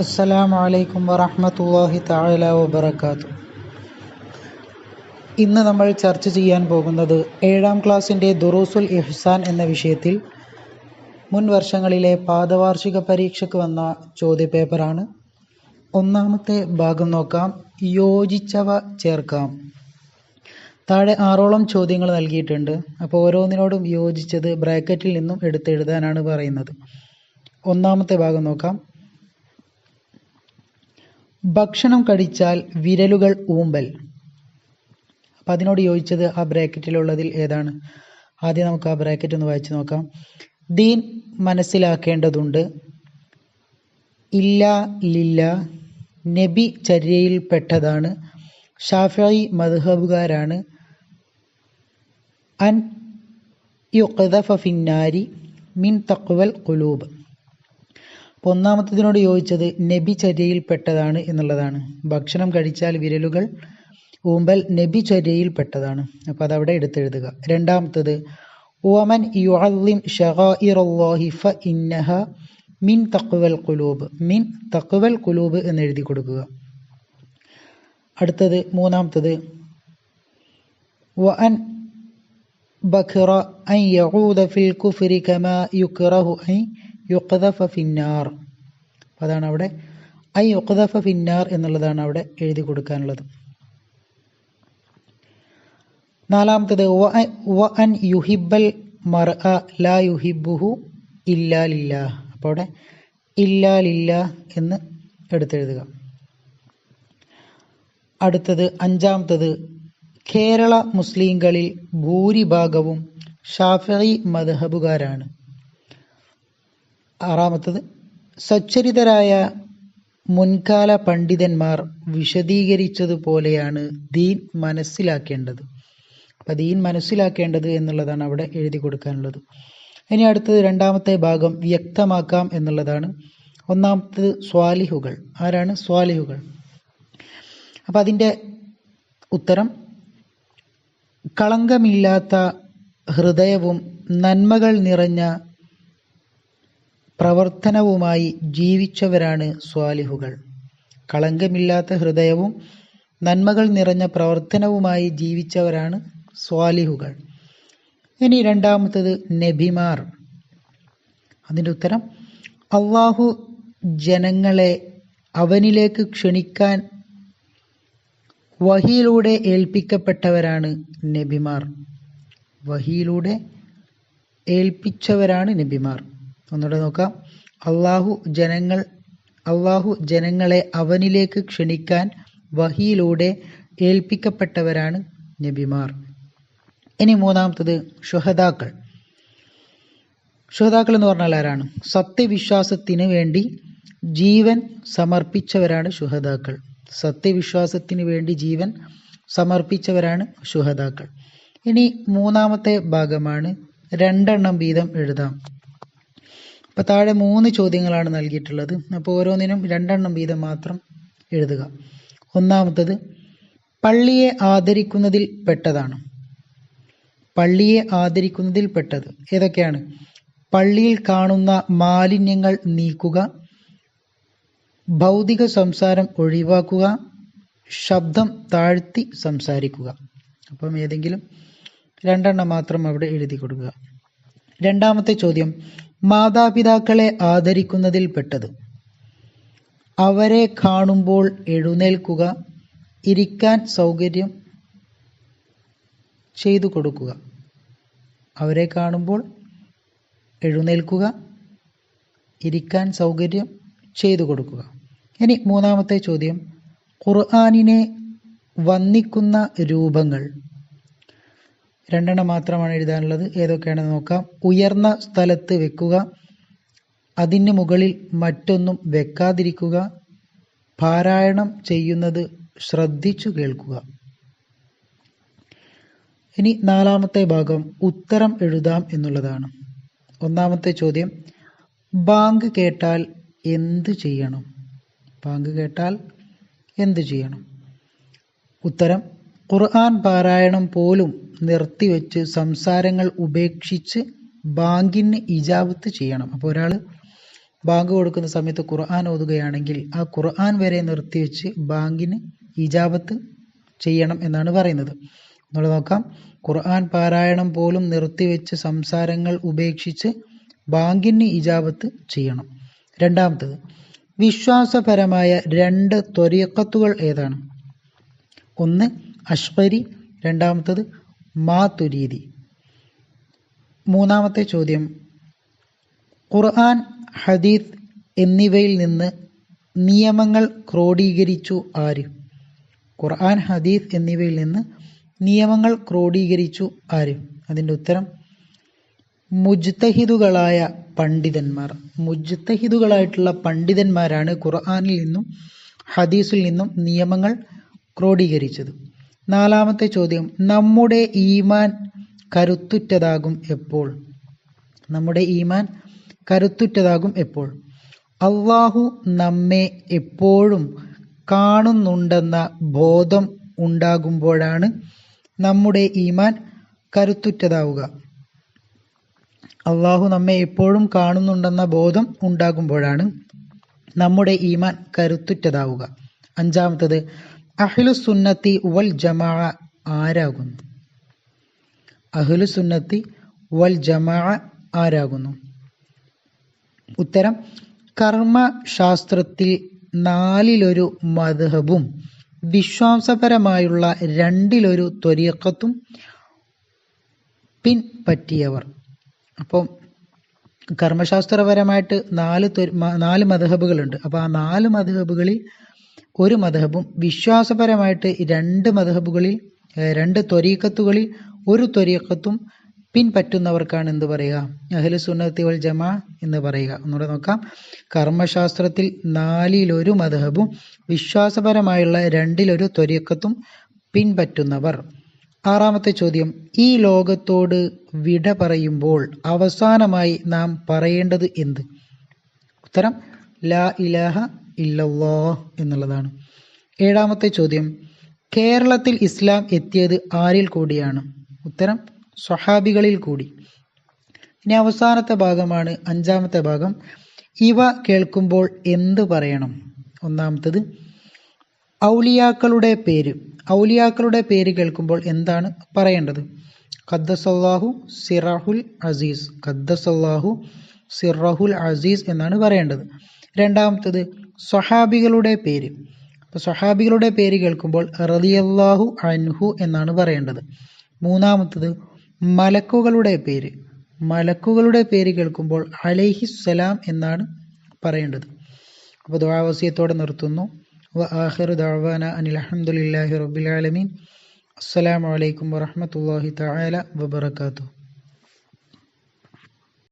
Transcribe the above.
അസ്സലാമു അലൈക്കും വറഹ്മത്തുള്ളാഹി തആല വബറകാതുഹു. ഇന്ന് നമ്മൾ ചർച്ച ചെയ്യാൻ പോകുന്നത് 7ാം ക്ലാസ്സിൻ്റെ ദുറൂസുൽ ഇഹ്സാൻ എന്ന വിഷയത്തിൽ മുൻ വർഷങ്ങളിലെ പാദവാർഷിക പരീക്ഷയ്ക്ക് വന്ന ചോദ്യപേപ്പറാണ്. ഒന്നാമത്തെ ഭാഗം നോക്കാം. യോജിച്ചവ ചേർക്കാം. താഴെ 6ഓളം ചോദ്യങ്ങൾ നൽകിയിട്ടുണ്ട്. അപ്പോൾ ഓരോന്നിനോടും യോജിച്ചത് ബ്രാക്കറ്റിൽ നിന്നും എടുത്തെഴുതാനാണ് പറയുന്നത്. ഒന്നാമത്തെ ഭാഗം നോക്കാം. ഭക്ഷണം കഴിച്ചാൽ വിരലുകൾ ഊമ്പൽ. അപ്പം അതിനോട് യോജിച്ചത് ആ ബ്രാക്കറ്റിലുള്ളതിൽ ഏതാണ്? ആദ്യം നമുക്ക് ആ ബ്രാക്കറ്റ് ഒന്ന് വായിച്ചു നോക്കാം. ദീൻ മനസ്സിലാക്കേണ്ടതുണ്ട്. ഇല്ലാ ലില്ല നബി ചര്യയിൽപ്പെട്ടതാണ്. ഷാഫിഈ മദ്ഹബുകാരാണ്. അൻ യുഖ്ദഫ ഫിന്നാരി മിൻ തഖ്വൽ ഖുലൂബ്. അപ്പോൾ ഒന്നാമത്തതിനോട് യോജിച്ചത് നബി ചര്യയിൽപ്പെട്ടതാണ് എന്നുള്ളതാണ്. ഭക്ഷണം കഴിച്ചാൽ വിരലുകൾ ഊമ്പൽ നബി ചര്യയിൽപ്പെട്ടതാണ്. അപ്പോൾ അതവിടെ എടുത്തെഴുതുക. രണ്ടാമത്തത് വമൻ യുഅള്ളിം ശഗായിറല്ലാഹി ഫഇന്നഹ മിൻ തഖ്വൽ ഖുലൂബ്. മിൻ തഖ്വൽ ഖുലൂബ് എന്ന് എഴുതി കൊടുക്കുക. അടുത്തത് മൂന്നാമത്തത് വഅൻ ബഖറ അൻ യഊദ ഫിൽ കുഫ്രി കമാ യുക്റഹു അൻ യുഖ്ദഫ ഫിന്നാർ. അതാണ് അവിടെ ഐ യുഖ്ദഫ ഫിന്നാർ എന്നുള്ളതാണ് അവിടെ എഴുതി കൊടുക്കാനുള്ളത്. നാലാമത്തത് വഅൻ യുഹിബ്ബൽ മർഅ ലാ യുഹിബ്ബുഹു ഇല്ലാ ലില്ലാഹ്. അപ്പോൾ അവിടെ ഇല്ലാ ലില്ലാഹ് എന്ന് എടുത്തെഴുതുക. അടുത്തത് അഞ്ചാമത്തത് കേരള മുസ്ലിങ്ങളിൽ ഭൂരിഭാഗവും ഷാഫിഈ മദ്ഹബുകാരാണ്. ആറാമത്തത് സച്ചരിതരായ മുൻകാല പണ്ഡിതന്മാർ വിശദീകരിച്ചതുപോലെയാണ് ദീൻ മനസ്സിലാക്കേണ്ടത്. അപ്പം ദീൻ മനസ്സിലാക്കേണ്ടത് എന്നുള്ളതാണ് അവിടെ എഴുതി കൊടുക്കാനുള്ളത്. ഇനി അടുത്തത് രണ്ടാമത്തെ ഭാഗം വ്യക്തമാക്കാം എന്നുള്ളതാണ്. ഒന്നാമത്തത് സ്വാലിഹുകൾ. ആരാണ് സ്വാലിഹുകൾ? അപ്പം അതിൻ്റെ ഉത്തരം കളങ്കമില്ലാത്ത ഹൃദയവും നന്മകൾ നിറഞ്ഞ പ്രവർത്തനവുമായി ജീവിച്ചവരാണ് സ്വാലിഹുകൾ. കളങ്കമില്ലാത്ത ഹൃദയവും നന്മകൾ നിറഞ്ഞ പ്രവർത്തനവുമായി ജീവിച്ചവരാണ് സ്വാലിഹുകൾ. ഇനി രണ്ടാമത്തത് നബിമാർ. അതിൻ്റെ ഉത്തരം അള്ളാഹു ജനങ്ങളെ അവനിലേക്ക് ക്ഷണിക്കാൻ വഹിയിലൂടെ ഏൽപ്പിക്കപ്പെട്ടവരാണ് നബിമാർ. വഹിയിലൂടെ ഏൽപ്പിച്ചവരാണ് നബിമാർ. ഒന്നുകൂടെ നോക്കാം. അള്ളാഹു ജനങ്ങളെ അവനിലേക്ക് ക്ഷണിക്കാൻ വഹിയിലൂടെ ഏൽപ്പിക്കപ്പെട്ടവരാണ് നബിമാർ. ഇനി മൂന്നാമത്തത് ശുഹദാക്കൾ. ശുഹദാക്കൾ എന്ന് പറഞ്ഞാൽ ആരാണ്? സത്യവിശ്വാസത്തിന് വേണ്ടി ജീവൻ സമർപ്പിച്ചവരാണ് ശുഹദാക്കൾ. സത്യവിശ്വാസത്തിന് വേണ്ടി ജീവൻ സമർപ്പിച്ചവരാണ് ശുഹദാക്കൾ. ഇനി മൂന്നാമത്തെ ഭാഗമാണ്. 2 വീതം എഴുതാം. അപ്പോൾ താഴെ 3 ചോദ്യങ്ങളാണ് നൽകിയിട്ടുള്ളത്. അപ്പോൾ ഓരോന്നിനും 2 വീതം മാത്രം എഴുതുക. ഒന്നാമത്തത് പള്ളിയെ ആദരിക്കുന്നതിൽ പെട്ടതാണ്. പള്ളിയെ ആദരിക്കുന്നതിൽ പെട്ടത് ഏതൊക്കെയാണ്? പള്ളിയിൽ കാണുന്ന മാലിന്യങ്ങൾ നീക്കുക, ഭൗതിക സംസാരം ഒഴിവാക്കുക, ശബ്ദം താഴ്ത്തി സംസാരിക്കുക. അപ്പം ഏതെങ്കിലും 2 മാത്രം അവിടെ എഴുതി കൊടുക്കുക. രണ്ടാമത്തെ ചോദ്യം മാതാപിതാക്കളെ ആദരിക്കുന്നതിൽ പെട്ടത്. അവരെ കാണുമ്പോൾ എഴുന്നേൽക്കുക, ഇരിക്കാൻ സൗകര്യം ചെയ്തു കൊടുക്കുക. അവരെ കാണുമ്പോൾ എഴുന്നേൽക്കുക, ഇരിക്കാൻ സൗകര്യം ചെയ്തു കൊടുക്കുക. ഇനി മൂന്നാമത്തെ ചോദ്യം ഖുർആനിനെ വന്ദിക്കുന്ന രൂപങ്ങൾ. 2 മാത്രമാണ് എഴുതാനുള്ളത്. ഏതൊക്കെയാണെന്ന് നോക്കാം. ഉയർന്ന സ്ഥലത്ത് വെക്കുക, അതിന് മുകളിൽ മറ്റൊന്നും വെക്കാതിരിക്കുക, പാരായണം ചെയ്യുന്നത് ശ്രദ്ധിച്ചു കേൾക്കുക. ഇനി 4ാമത്തെ ഭാഗം ഉത്തരം എഴുതാം എന്നുള്ളതാണ്. ഒന്നാമത്തെ ചോദ്യം ബാങ്ക് കേട്ടാൽ എന്ത് ചെയ്യണം? ബാങ്ക് കേട്ടാൽ എന്ത് ചെയ്യണം? ഉത്തരം ഖുർആൻ പാരായണം പോലും നിർത്തിവെച്ച് സംസാരങ്ങൾ ഉപേക്ഷിച്ച് ബാങ്കിന് ഇജാബത്ത് ചെയ്യണം. അപ്പോൾ ഒരാൾ ബാങ്ക് കൊടുക്കുന്ന സമയത്ത് ഖുർആൻ ഓതുകയാണെങ്കിൽ ആ ഖുർആൻ വരെ നിർത്തിവെച്ച് ബാങ്കിന് ഇജാബത്ത് ചെയ്യണം എന്നാണ് പറയുന്നത്. നമ്മൾ നോക്കാം. ഖുർആൻ പാരായണം പോലും നിർത്തിവെച്ച് സംസാരങ്ങൾ ഉപേക്ഷിച്ച് ബാങ്കിന് ഇജാബത്ത് ചെയ്യണം. രണ്ടാമത്തത്, വിശ്വാസപരമായ 2 ത്വരീഖത്തുകൾ ഏതാണ്? ഒന്ന് അഷ്അരി, രണ്ടാമത്തത് മാതുരീദി. മൂന്നാമത്തെ ചോദ്യം, ഖുർആൻ, ഹദീസ് എന്നിവയിൽ നിന്ന് നിയമങ്ങൾ ക്രോഡീകരിച്ചു ആര്? ഖുർആൻ, ഹദീസ് എന്നിവയിൽ നിന്ന് നിയമങ്ങൾ ക്രോഡീകരിച്ചു ആര്? അതിൻ്റെ ഉത്തരം മുജ്തഹിദുകളായ പണ്ഡിതന്മാർ. മുജ്തഹിദുകളായിട്ടുള്ള പണ്ഡിതന്മാരാണ് ഖുർആനിൽ നിന്നും ഹദീസിൽ നിന്നും നിയമങ്ങൾ ക്രോഡീകരിച്ചത്. നാലാമത്തെ ചോദ്യം, നമ്മുടെ ഈമാൻ കരുത്തുറ്റതാകും എപ്പോൾ? നമ്മുടെ ഈമാൻ കരുത്തുറ്റതാകും എപ്പോൾ? അള്ളാഹു നമ്മെ എപ്പോഴും കാണുന്നുണ്ടെന്ന ബോധം ഉണ്ടാകുമ്പോഴാണ് നമ്മുടെ ഈമാൻ കരുത്തുറ്റതാവുക. അള്ളാഹു നമ്മെ എപ്പോഴും കാണുന്നുണ്ടെന്ന ബോധം ഉണ്ടാകുമ്പോഴാണ് നമ്മുടെ ഈമാൻ കരുത്തുറ്റതാവുക. അഞ്ചാമത്തത്, അഹ്ലുസുന്നത്തി വൽ ജമാഅ ആരാകുന്നു? അഹ്ലുസുന്നത്തി വൽ ജമാഅ ആരാകുന്നു? ഉത്തരം, കർമ്മശാസ്ത്രത്തിൽ 4 മദ്ഹബും വിശ്വാസപരമായുള്ള 2 ത്വരീഖത്തും പിൻപറ്റിയവർ. അപ്പം കർമ്മശാസ്ത്രപരമായിട്ട് 4 മദ്ഹബുകളുണ്ട്. അപ്പോൾ ആ 4 മദ്ഹബുകളിൽ 1 മദ്ഹബും വിശ്വാസപരമായിട്ട് 2 മദ്ഹബുകളിൽ 2 ത്വരീഖത്തുകളിൽ 1 ത്വരീഖത്തും പിൻപറ്റുന്നവർക്കാണ് എന്ത് പറയുക? അഹ്ലുസുന്നത്തി വൽ ജമാഅ എന്ന് പറയുക. ഒന്നുകൂടെ നോക്കാം. കർമ്മശാസ്ത്രത്തിൽ 4 മദ്ഹബും വിശ്വാസപരമായുള്ള 2 ത്വരീഖത്തും പിൻപറ്റുന്നവർ. ആറാമത്തെ ചോദ്യം, ഈ ലോകത്തോട് വിട പറയുമ്പോൾ അവസാനമായി നാം പറയേണ്ടത് എന്ത്? ഉത്തരം, ലാ ഇലാഹ ഇല്ലല്ലാഹ് എന്നുള്ളതാണ്. ഏഴാമത്തെ ചോദ്യം, കേരളത്തിൽ ഇസ്ലാം എത്തിയത് ആരിൽ കൂടിയാണ്? ഉത്തരം, സ്വഹാബികളിൽ കൂടി. ഇനി അവസാനത്തെ ഭാഗമാണ് 5ാമത്തെ ഭാഗം. ഇവ കേൾക്കുമ്പോൾ എന്ത് പറയണം? ഒന്നാമത്തത്, ഔലിയാക്കളുടെ പേര്. ഔലിയാക്കളുടെ പേര് കേൾക്കുമ്പോൾ എന്താണ് പറയേണ്ടത്? ഖദ്ദസല്ലാഹു സിറഹുൽ അസീസ്. ഖദ്ദസല്ലാഹു സിറഹുൽ അസീസ് എന്നാണ് പറയേണ്ടത്. രണ്ടാമത്തത്, സ്വഹാബികളുടെ പേര്. അപ്പോൾ സ്വഹാബികളുടെ പേര് കേൾക്കുമ്പോൾ റളിയല്ലാഹു അൻഹു എന്നാണ് പറയേണ്ടത്. മൂന്നാമത്തത്, മലക്കുകളുടെ പേര്. മലക്കുകളുടെ പേര് കേൾക്കുമ്പോൾ അലൈഹിസ്സലാം എന്നാണ് പറയേണ്ടത്. അപ്പോൾ ദുആ വസിയത്തോടെ നിർത്തുന്നു. വആഖിറു ദഅവാന അനിൽ ഹംദുലില്ലാഹി റബ്ബിൽ ആലമീൻ. അസ്സലാമു അലൈക്കും വറഹ്മത്തുള്ളാഹി തആല വബറകാതുഹു.